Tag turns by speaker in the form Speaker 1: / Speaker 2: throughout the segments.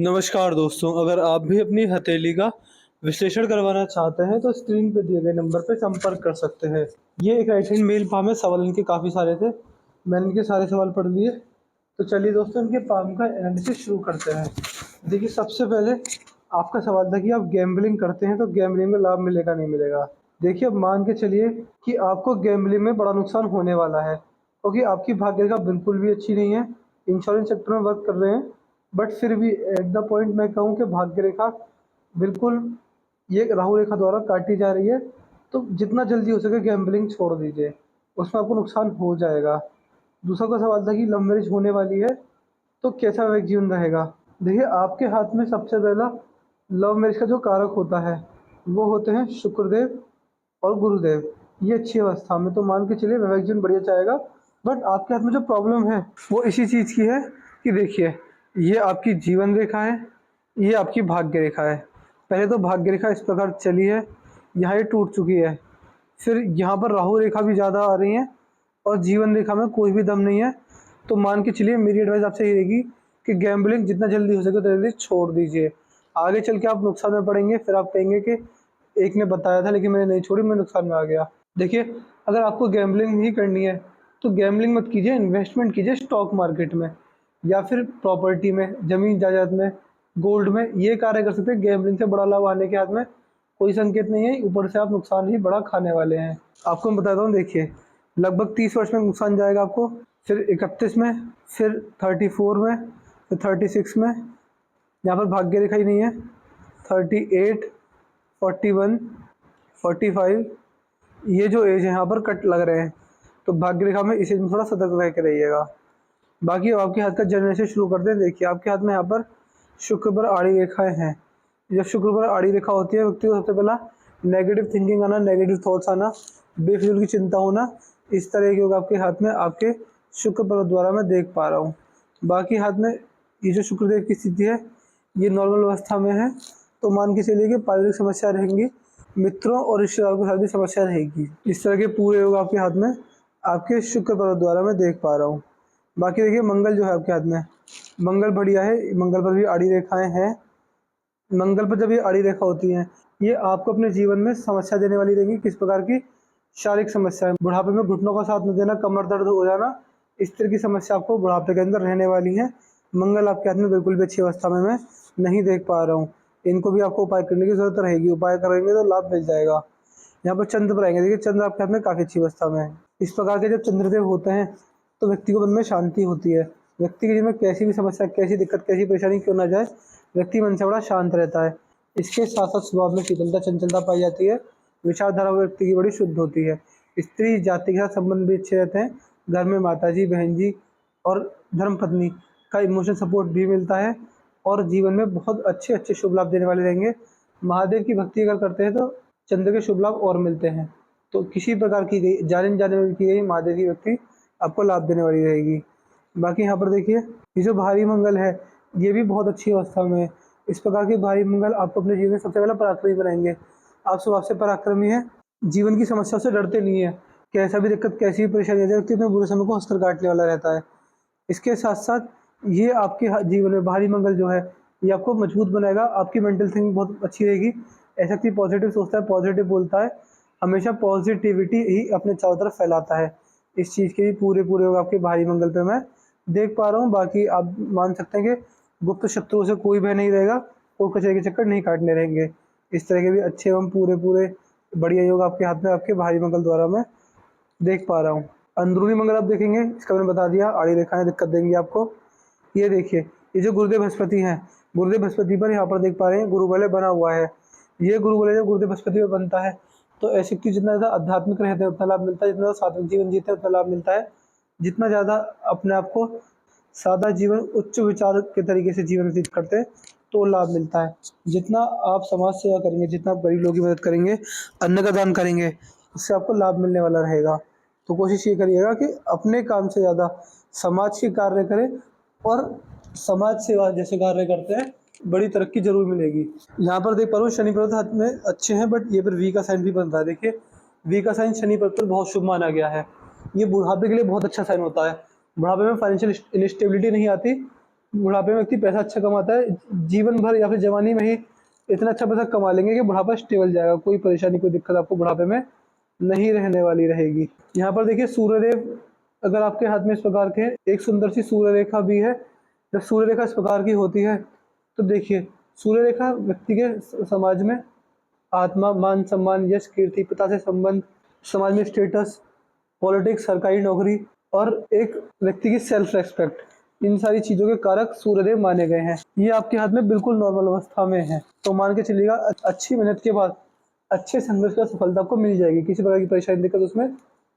Speaker 1: नमस्कार दोस्तों, अगर आप भी अपनी हथेली का विश्लेषण करवाना चाहते हैं तो स्क्रीन पर दिए गए नंबर पर संपर्क कर सकते हैं। ये एक राइट हैंड मेल पाम है। सवाल इनके काफ़ी सारे थे, मैंने इनके सारे सवाल पढ़ लिए। तो चलिए दोस्तों, इनके पाम का एनालिसिस शुरू करते हैं। देखिए, सबसे पहले आपका सवाल था कि आप गैम्बलिंग करते हैं तो गैम्बलिंग में लाभ मिलेगा नहीं मिलेगा। देखिए, अब मान के चलिए कि आपको गैम्बलिंग में बड़ा नुकसान होने वाला है, क्योंकि आपकी भाग्य रेखा बिल्कुल भी अच्छी नहीं है। इंश्योरेंस सेक्टर में वर्क कर रहे हैं, बट फिर भी एट द पॉइंट मैं कहूँ कि भाग्य रेखा बिल्कुल ये राहु रेखा द्वारा काटी जा रही है। तो जितना जल्दी हो सके गैम्बलिंग छोड़ दीजिए, उसमें आपको नुकसान हो जाएगा। दूसरा का सवाल था कि लव मैरिज होने वाली है तो कैसा वैवाहिक जीवन रहेगा। देखिए, आपके हाथ में सबसे पहला लव मैरिज का जो कारक होता है वो होते हैं शुक्रदेव और गुरुदेव। ये अच्छी अवस्था में तो मान के चलिए वैवाहिक जीवन बढ़िया जाएगा। बट आपके हाथ में जो प्रॉब्लम है वो इसी चीज़ की है कि देखिए, ये आपकी जीवन रेखा है, ये आपकी भाग्य रेखा है। पहले तो भाग्य रेखा इस प्रकार चली है, यहाँ ये टूट चुकी है। फिर यहाँ पर राहु रेखा भी ज़्यादा आ रही है और जीवन रेखा में कोई भी दम नहीं है। तो मान के चलिए मेरी एडवाइस आपसे ये रहेगी कि गैम्बलिंग जितना जल्दी हो सके उतना जल्दी छोड़ दीजिए। आगे चल के आप नुकसान में पड़ेंगे, फिर आप कहेंगे कि एक ने बताया था लेकिन मैंने नहीं छोड़ी, मैं नुकसान में आ गया। देखिए, अगर आपको गैम्बलिंग नहीं करनी है तो गैम्बलिंग मत कीजिए, इन्वेस्टमेंट कीजिए स्टॉक मार्केट में या फिर प्रॉपर्टी में, ज़मीन जायदाद में, गोल्ड में। ये कार्य कर सकते हैं। गैम्बलिंग से बड़ा लाभ आने के हाथ में कोई संकेत नहीं है, ऊपर से आप नुकसान ही बड़ा खाने वाले हैं। आपको मैं बताता हूँ, देखिए, लगभग 30 वर्ष में नुकसान जाएगा आपको, फिर 31 में, फिर 34 में, फिर 36 में। यहाँ पर भाग्य रेखा ही नहीं है। 38, 41, 45, ये जो एज है यहाँ पर कट लग रहे हैं, तो भाग्य रेखा में इस एज में थोड़ा सतर्क रह के रहिएगा। बाकी अब आपके हाथ का जर्नी से शुरू करते हैं। देखिए, आपके हाथ में यहाँ पर शुक्र पर आड़ी रेखाएं हैं। जब शुक्र पर आड़ी रेखा होती है, व्यक्ति को सबसे पहला नेगेटिव थिंकिंग आना, नेगेटिव थॉट्स आना, बेफिजूल की चिंता होना, इस तरह के योग आपके हाथ में आपके शुक्र पर द्वारा मैं देख पा रहा हूँ। बाकी हाथ में ये जो शुक्रदेव की स्थिति है ये नॉर्मल अवस्था में है, तो मान के चलिए कि पारिवारिक समस्या रहेंगी, मित्रों और रिश्तेदारों के साथ भी समस्या रहेगी। इस तरह के पूरे योग आपके हाथ में आपके शुक्र पर द्वारा मैं देख पा रहा हूँ। बाकी देखिए, मंगल जो है आपके हाथ में, मंगल बढ़िया है, मंगल पर भी आड़ी रेखाएं हैं। मंगल पर जब ये आड़ी रेखा होती है, ये आपको अपने जीवन में समस्या देने वाली रहेगी। किस प्रकार की? शारीरिक समस्या, बुढ़ापे में घुटनों का साथ न देना, कमर दर्द हो जाना, इस तरह की समस्या आपको बुढ़ापे के अंदर रहने वाली है। मंगल आपके हाथ में बिल्कुल भी अच्छी अवस्था में मैं नहीं देख पा रहा हूँ। इनको भी आपको उपाय करने की जरूरत रहेगी, उपाय करेंगे तो लाभ मिल जाएगा। यहाँ पर चंद्र पर आएंगे, देखिए चंद्र आपके हाथ में काफ़ी अच्छी अवस्था में है। इस प्रकार के जब चंद्रदेव होते हैं तो व्यक्ति को मन में शांति होती है। व्यक्ति के जीवन में कैसी भी समस्या, कैसी दिक्कत, कैसी परेशानी क्यों ना जाए, व्यक्ति मन से बड़ा शांत रहता है। इसके साथ साथ स्वभाव में शीतलता, चंचलता पाई जाती है। विचारधारा व्यक्ति की बड़ी शुद्ध होती है। स्त्री जाति के साथ संबंध भी अच्छे रहते हैं। घर में माताजी, बहन जी और धर्मपत्नी का इमोशनल सपोर्ट भी मिलता है और जीवन में बहुत अच्छे अच्छे शुभ लाभ देने वाले रहेंगे। महादेव की भक्ति अगर करते हैं तो चंद्र के शुभ लाभ और मिलते हैं। तो किसी प्रकार की गई जाने जाने में की गई महादेव की भक्ति आपको लाभ देने वाली रहेगी। बाकी यहाँ पर देखिए, ये जो भारी मंगल है ये भी बहुत अच्छी अवस्था में है। इस प्रकार के भारी मंगल आपको अपने जीवन में सबसे पहले पराक्रमी बनाएंगे। आप स्वभाव से पराक्रमी हैं, जीवन की समस्या से डरते नहीं है। कैसा भी दिक्कत, कैसी भी परेशानी आ जाए, व्यक्ति अपने बुरे समय को हंसकर काटने वाला रहता है। इसके साथ साथ ये आपके जीवन में भारी मंगल जो है ये आपको मजबूत बनाएगा। आपकी मेंटल थिंकिंग बहुत अच्छी रहेगी। ऐसा कि पॉजिटिव सोचता है, पॉजिटिव बोलता है, हमेशा पॉजिटिविटी ही अपने चारों तरफ फैलाता है। इस चीज़ के भी पूरे पूरे योग आपके भारी मंगल पे मैं देख पा रहा हूँ। बाकी आप मान सकते हैं कि गुप्त शत्रुओं से कोई भय नहीं रहेगा, कोई कचरे के चक्कर नहीं काटने रहेंगे। इस तरह के भी अच्छे एवं पूरे पूरे बढ़िया योग आपके हाथ में आपके भारी मंगल द्वारा मैं देख पा रहा हूँ। अंदरूनी मंगल आप देखेंगे, इसका मैंने बता दिया, आड़ी रेखाएं दिक्कत देंगी आपको। ये देखिए, ये जो गुरुदेव बृहस्पति हैं, गुरुदेव बृहस्पति पर यहाँ पर देख पा रहे हैं गुरु बलय बना हुआ है। ये गुरु बलय जब गुरुदेव बृहस्पति पर बनता है तो ऐसे व्यक्ति जितना ज़्यादा आध्यात्मिक रहते हैं उतना लाभ मिलता है, जितना ज़्यादा सात्विक जीवन जीते हैं उतना लाभ मिलता है, जितना ज़्यादा अपने आप को सादा जीवन, उच्च विचार के तरीके से जीवन व्यतीत करते हैं तो लाभ मिलता है। जितना आप समाज सेवा करेंगे, जितना आप गरीब लोगों की मदद करेंगे, अन्न का दान करेंगे, उससे आपको लाभ मिलने वाला रहेगा। तो कोशिश ये करिएगा कि अपने काम से ज़्यादा समाज के कार्य करें और समाज सेवा जैसे कार्य करते हैं बड़ी तरक्की जरूर मिलेगी। यहाँ पर देख पा रहा हूँ शनि पर्वत हाथ में अच्छे हैं, बट ये पर वी का साइन भी बनता है। देखिए, वी का साइन शनि पर्वत पर बहुत शुभ माना गया है। ये बुढ़ापे के लिए बहुत अच्छा साइन होता है। बुढ़ापे में फाइनेंशियल इंस्टेबिलिटी नहीं आती, बुढ़ापे में व्यक्ति पैसा अच्छा कमाता है, जीवन भर या फिर जवानी में ही इतना अच्छा पैसा कमा लेंगे कि बुढ़ापा स्टेबल जाएगा, कोई परेशानी कोई दिक्कत आपको बुढ़ापे में नहीं रहने वाली रहेगी। यहाँ पर देखिए सूर्यदेव अगर आपके हाथ में इस प्रकार के हैं, एक सुंदर सी सूर्य रेखा भी है। जब सूर्य रेखा इस प्रकार की होती है तो देखिए सूर्य रेखा व्यक्ति के समाज में आत्मा, मान सम्मान, यश, कीर्ति, पिता से संबंध, समाज में स्टेटस, पॉलिटिक्स, सरकारी नौकरी और एक व्यक्ति की सेल्फ रेस्पेक्ट, इन सारी चीज़ों के कारक सूर्यदेव माने गए हैं। ये आपके हाथ में बिल्कुल नॉर्मल अवस्था में है, तो मान के चलिएगा अच्छी मेहनत के बाद अच्छे संघर्ष का सफलता आपको मिल जाएगी, किसी प्रकार की परेशानी दिक्कत उसमें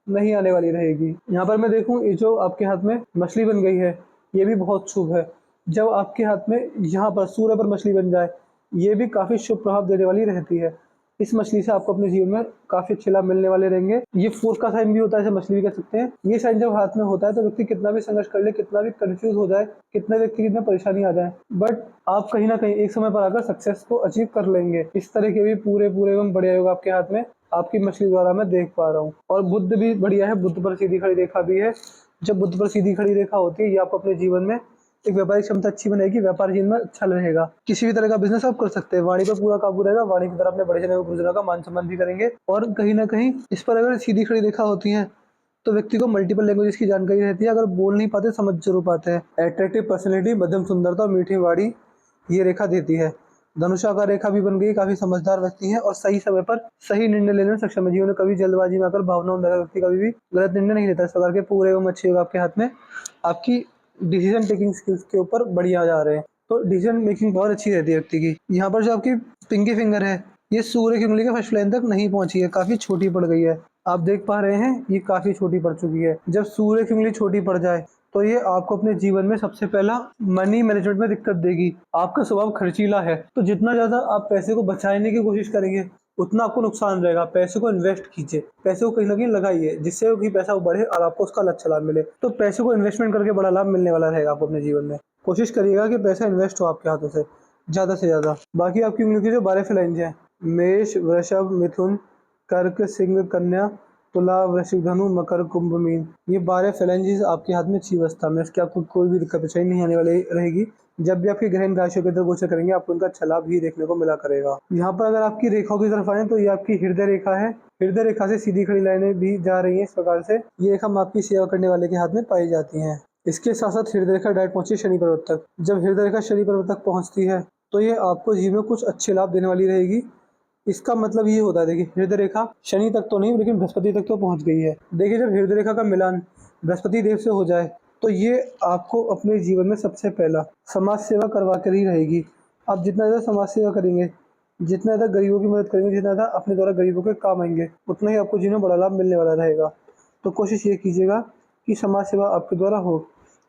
Speaker 1: नहीं आने वाली रहेगी। यहाँ पर मैं देखूँ ये जो आपके हाथ में मछली बन गई है, ये भी बहुत शुभ है। जब आपके हाथ में यहाँ पर सूर्य पर मछली बन जाए, ये भी काफ़ी शुभ प्रभाव देने वाली रहती है। इस मछली से आपको अपने जीवन में काफ़ी अच्छे लाभ मिलने वाले रहेंगे। ये फोर्स का साइन भी होता है, इसे मछली भी कह सकते हैं। ये साइन जब हाथ में होता है तो व्यक्ति कितना भी संघर्ष कर ले, कितना भी कंफ्यूज हो जाए, कितना व्यक्ति कितना परेशानी आ जाए, बट आप कहीं ना कहीं एक समय पर आकर सक्सेस को अचीव कर लेंगे। इस तरह के भी पूरे एवं बढ़िया योग आपके हाथ में आपकी मछली द्वारा मैं देख पा रहा हूँ। और बुद्ध भी बढ़िया है, बुद्ध पर सीधी खड़ी रेखा भी है। जब बुद्ध पर सीधी खड़ी रेखा होती है, ये आपको अपने जीवन में एक व्यापारिक क्षमता अच्छी बनेगी, व्यापार जीवन में अच्छा रहेगा। किसी भी तरह का बिजनेस आप कर सकते हैं, वाणी पर पूरा काबू रहेगा, वाणी की तरह अपने बड़े जन गुरुजनों का मान सम्मान भी करेंगे। और कहीं ना कहीं इस पर अगर सीधी खड़ी रेखा होती है तो व्यक्ति को मल्टीपल लैंग्वेजेस की जानकारी रहती है, अगर बोल नहीं पाते समझ जरूर पाते हैं। एट्रैक्टिव पर्सनैलिटी, मध्यम सुंदरता और मीठी वाणी ये रेखा देती है। धनुषाकार रेखा भी बन गई, काफी समझदार व्यक्ति है और सही समय पर सही निर्णय लेने में सक्षम है। जीवन में कभी जल्दबाजी में आकर भावनाओं में व्यक्ति कभी भी गलत निर्णय नहीं लेता। इस प्रकार के पूरे एवं अच्छे योग आपके हाथ में आपकी डिसीजन टेकिंग स्किल्स के ऊपर बढ़िया जा रहे हैं, तो डिसीजन मेकिंग बहुत अच्छी रहती है व्यक्ति की। यहाँ पर जो आपकी पिंकी फिंगर है, ये सूर्य की उंगली के फर्स्ट लाइन तक नहीं पहुंची है, काफी छोटी पड़ गई है। आप देख पा रहे हैं ये काफी छोटी पड़ चुकी है। जब सूर्य की उंगली छोटी पड़ जाए तो ये आपको अपने जीवन में सबसे पहला मनी मैनेजमेंट में दिक्कत देगी। आपका स्वभाव खर्चीला है, तो जितना ज्यादा आप पैसे को बचाने की कोशिश करेंगे उतना आपको नुकसान रहेगा। पैसे को इन्वेस्ट कीजिए, पैसे को कहीं ना कहीं लगाइए, जिससे कि पैसा बढ़े और आपको उसका अच्छा लाभ मिले। तो पैसे को इन्वेस्टमेंट करके बड़ा लाभ मिलने वाला रहेगा आपको अपने जीवन में। कोशिश करिएगा कि पैसा इन्वेस्ट हो आपके हाथों से ज़्यादा। बाकी आपकी उंगली की जो 12 फ्लैंज हैं, मेष, वृषभ, मिथुन, कर्क, सिंह, कन्या, तुला, वृश्चिक, धनु, मकर, कुंभ, मीन, ये 12 फ्लैंजेस आपके हाथ में अच्छी अवस्था में, इसकी आपको कोई भी दिक्कत परेशानी नहीं आने वाली रहेगी। जब भी आपकी ग्रहण राशियों के अंदर गोचर करेंगे आपको उनका अच्छा लाभ ही देखने को मिला करेगा। यहाँ पर अगर आपकी रेखाओं की तरफ आए तो ये आपकी हृदय रेखा है। हृदय रेखा से सीधी खड़ी लाइनें भी जा रही हैं। इस प्रकार से ये रेखा आपकी सेवा करने वाले के हाथ में पाई जाती हैं। इसके साथ साथ हृदय रेखा डायरेक्ट पहुंची शनि पर्वत तक। जब हृदय रेखा शनि पर्वत तक पहुंचती है तो ये आपको जीवन में कुछ अच्छे लाभ देने वाली रहेगी। इसका मतलब ये होता है, देखिए हृदय रेखा शनि तक तो नहीं लेकिन बृहस्पति तक तो पहुंच गई है। देखिए जब हृदय रेखा का मिलान बृहस्पति देव से हो जाए तो ये आपको अपने जीवन में सबसे पहला समाज सेवा करवा कर ही रहेगी। आप जितना ज़्यादा समाज सेवा करेंगे, जितना ज़्यादा गरीबों की मदद करेंगे, जितना ज़्यादा अपने द्वारा गरीबों के काम आएंगे, उतना ही आपको जीवन में बड़ा लाभ मिलने वाला रहेगा। तो कोशिश ये कीजिएगा कि समाज सेवा आपके द्वारा हो।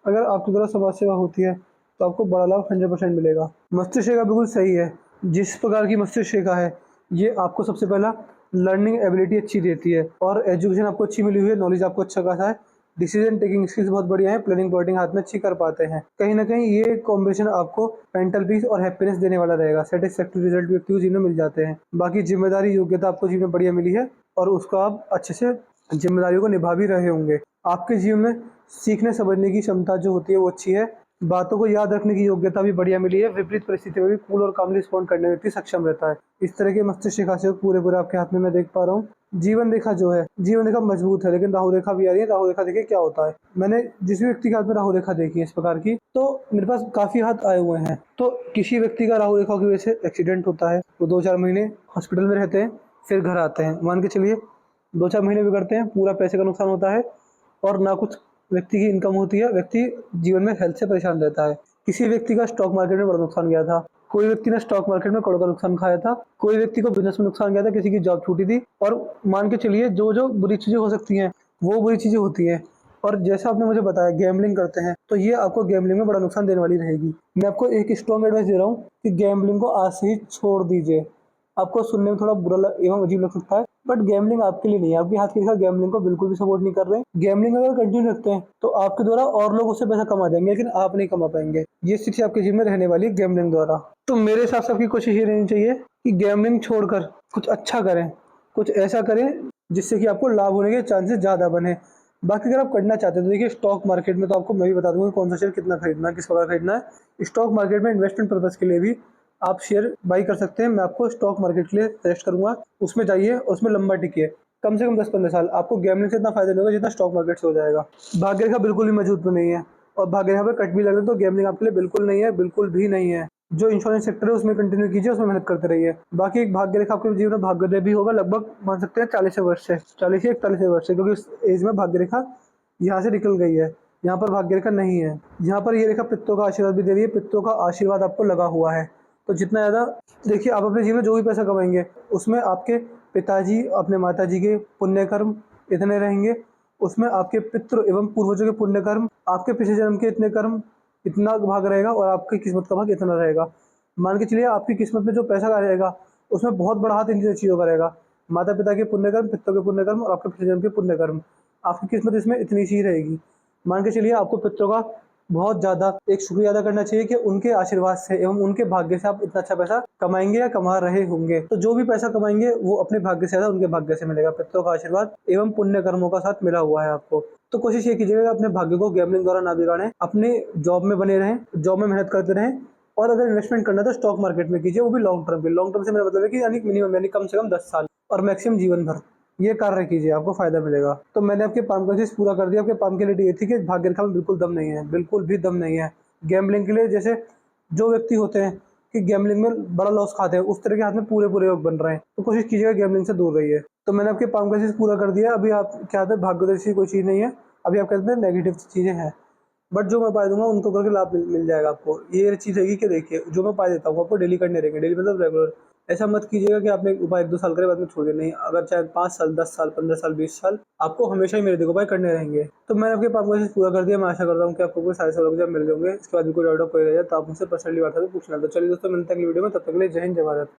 Speaker 1: अगर आपके द्वारा समाज सेवा होती है तो आपको बड़ा लाभ 100% मिलेगा। मस्तिष्क रेखा बिल्कुल सही है। जिस प्रकार की मस्तिष्क रेखा है ये आपको सबसे पहला लर्निंग एबिलिटी अच्छी देती है और एजुकेशन आपको अच्छी मिली हुई है, नॉलेज आपको अच्छा खासा है, डिसीजन टेकिंग स्किल्स बहुत बढ़िया है, प्लानिंग प्लॉटिंग हाथ में अच्छी कर पाते हैं। कहीं ना कहीं ये कॉम्बिनेशन आपको मेंटल पीस और हैप्पीनेस देने वाला रहेगा। सेटिस्फैक्टरी रिजल्ट व्यक्ति को जीवन में मिल जाते हैं। बाकी जिम्मेदारी योग्यता आपको जीवन में बढ़िया मिली है और उसको आप अच्छे से जिम्मेदारियों को निभा भी रहे होंगे। आपके जीवन में सीखने समझने की क्षमता जो होती है वो अच्छी है। बातों को याद रखने की योग्यता भी बढ़िया मिली है। विपरीत परिस्थिति में भी कूल और कामली रिस्पॉन्ड करने में व्यक्ति सक्षम रहता है। इस तरह के मस्तिष्क रेखा से पूरे आपके हाथ में मैं देख पा रहा हूँ। जीवन रेखा जो है, जीवन रेखा मजबूत है लेकिन राहु रेखा भी आ रही है। राहु रेखा देखिए क्या होता है, मैंने जिस भी व्यक्ति के हाथ में राहु रेखा देखी है इस प्रकार की, तो मेरे पास काफी हाथ आए हुए हैं। तो किसी व्यक्ति का राहु रेखा की वजह से एक्सीडेंट होता है, वो 2-4 महीने हॉस्पिटल में रहते हैं, फिर घर आते हैं। मान के चलिए 2-4 महीने बिगड़ते हैं, पूरा पैसे का नुकसान होता है और ना कुछ व्यक्ति की इनकम होती है। व्यक्ति जीवन में हेल्थ से परेशान रहता है। किसी व्यक्ति का स्टॉक मार्केट में बड़ा नुकसान गया था, कोई व्यक्ति ने स्टॉक मार्केट में करोड़ों का नुकसान खाया था, कोई व्यक्ति को बिजनेस में नुकसान गया था, किसी की जॉब छूटी थी। और मान के चलिए जो जो बुरी चीजें हो सकती हैं वो बुरी चीजें होती हैं। और जैसा आपने मुझे बताया गैम्बलिंग करते हैं तो ये आपको गैम्बलिंग में बड़ा नुकसान देने वाली रहेगी। मैं आपको एक स्ट्रॉन्ग एडवाइस दे रहा हूँ कि गैम्बलिंग को आज से ही छोड़ दीजिए। आपको सुनने में थोड़ा बुरा एवं अजीब लग सकता है, बट गैम्बलिंग आपके लिए नहीं है। आपके हाथ की रेखा गैम्बलिंग को बिल्कुल भी सपोर्ट नहीं कर रहे। गैम्बलिंग अगर कंटिन्यू रखते हैं तो आपके द्वारा और लोग उससे पैसा कमा जाएंगे लेकिन आप नहीं कमा पाएंगे। ये स्थिति आपके जीवन में रहने वाली है गैम्बलिंग द्वारा। तो मेरे हिसाब से आपकी कोशिश ये रहनी चाहिए कि गैम्बलिंग छोड़कर कुछ अच्छा करें, कुछ ऐसा करें जिससे कि आपको लाभ होने के चांसेस ज़्यादा बने। बाकी अगर आप करना चाहते हैं तो देखिए स्टॉक मार्केट में तो आपको मैं भी बता दूंगा कि कौन सा शेयर कितना खरीदना है, किस प्रकार खरीदना है। स्टॉक मार्केट में इन्वेस्टमेंट पर्पज़ के लिए भी आप शेयर बाई कर सकते हैं। मैं आपको स्टॉक मार्केट के लिए सजेस्ट करूँगा, उसमें जाइए और उसमें लंबा टिकिए। कम से कम 10-15 साल आपको गैम्बलिंग से इतना फ़ायदा नहीं होगा जितना स्टॉक मार्केट से हो जाएगा। भाग्य रेखा बिल्कुल भी मजबूत तो नहीं है, और भाग्य रेखा पे कट भी लग रहा है तो गैम्बलिंग आपके लिए बिल्कुल नहीं है, बिल्कुल भी नहीं है। जो इंश्योरेंस सेक्टर है उसमें कंटिन्यू कीजिए, उसमें मेहनत करते रहिए। बाकी एक भाग्य रेखा आपके जीवन में भाग्योदय भी होगा, लगभग मान सकते हैं 40 वर्ष से, 40 या 41 वर्ष से, क्योंकि इस एज में भाग्य रेखा यहाँ से निकल गई है। यहाँ पर भाग्य रेखा नहीं है। यहाँ पर ये रेखा पित्तों का आशीर्वाद भी दे रही है, पित्तों का आशीर्वाद आपको लगा हुआ है। तो जितना ज़्यादा देखिए आप अपने जीवन में जो भी पैसा कमाएंगे उसमें आपके पिताजी, अपने माताजी के पुण्य कर्म इतने रहेंगे, उसमें आपके पितृ एवं पूर्वजों के पुण्य कर्म, आपके पिछले जन्म के इतने कर्म, इतना भाग रहेगा और आपकी किस्मत का भाग इतना रहेगा। मान के चलिए आपकी किस्मत में जो पैसा का रहेगा उसमें बहुत बड़ा हाथ इन चीज़ों का रहेगा, माता पिता के पुण्य कर्म, पितरों के पुण्य कर्म और आपके पिछले जन्म के पुण्य कर्म। आपकी किस्मत इसमें इतनी सी रहेगी। मान के चलिए आपको पितरों का बहुत ज़्यादा एक शुक्रिया अदा करना चाहिए कि उनके आशीर्वाद से एवं उनके भाग्य से आप इतना अच्छा पैसा कमाएंगे या कमा रहे होंगे। तो जो भी पैसा कमाएंगे वो अपने भाग्य से ज़्यादा उनके भाग्य से मिलेगा। पितरों का आशीर्वाद एवं पुण्य कर्मों का साथ मिला हुआ है आपको। तो कोशिश ये कीजिएगा कि अपने भाग्य को गैम्बलिंग द्वारा ना बिगाड़ें, अपने जॉब में बने रहें, जॉब में मेहनत करते रहें, और अगर इन्वेस्टमेंट करना है तो स्टॉक मार्केट में कीजिए, वो भी लॉन्ग टर्म पे। लॉन्ग टर्म से मेरा मतलब है कि यानी मिनिमम यानी कम से कम 10 साल और मैक्सिमम जीवन भर ये कार्य कीजिए, आपको फ़ायदा मिलेगा। तो मैंने आपके पाम का चीज़ पूरा कर दिया। आपके पाम की लिटी ये थी कि भाग्य रेखा में बिल्कुल दम नहीं है, बिल्कुल भी दम नहीं है। गैम्बलिंग के लिए जैसे जो व्यक्ति होते हैं कि गैम्बलिंग में बड़ा लॉस खाते हैं, उस तरह के हाथ में पूरे-पूरे योग बन रहे हैं। तो कोशिश कीजिएगा गैम्बलिंग से दूर रहिए। तो मैंने आपके पाम का चीज़ पूरा कर दिया। अभी आप क्या कहते हैं भाग्योदय जैसी कोई चीज़ नहीं है। अभी आप कहते हैं नेगेटिव चीज़ें हैं। बट जो मैं उपाय दूँगा उनको करके लाभ मिल जाएगा आपको। ये चीज़ रहेगी कि देखिए जो मैं उपाय देता हूँ आपको डेली करने रहेंगे, डेली मतलब रेगुलर। ऐसा मत कीजिएगा कि आपने उपाय 1-2 साल करे बाद में छोड़ दिया, नहीं, अगर चाहे 5 साल, 10 साल, 15 साल, 20 साल आपको हमेशा ही मेरे देखो उपाय करने रहेंगे। तो मैंने आपके पाप का पूरा कर दिया। मैं आशा करता हूँ कि आपको कोई सारे सवालों के जवाब मिल गए होंगे। इसके बाद भी कोई डाउट कोई रह जाए तो आप मुझसे पर्सनली व्हाट्सएप पे पूछना। तो चलिए दोस्तों, मिलते हैं अगली वीडियो में, तब तक के लिए जय हिंद, जय भारत।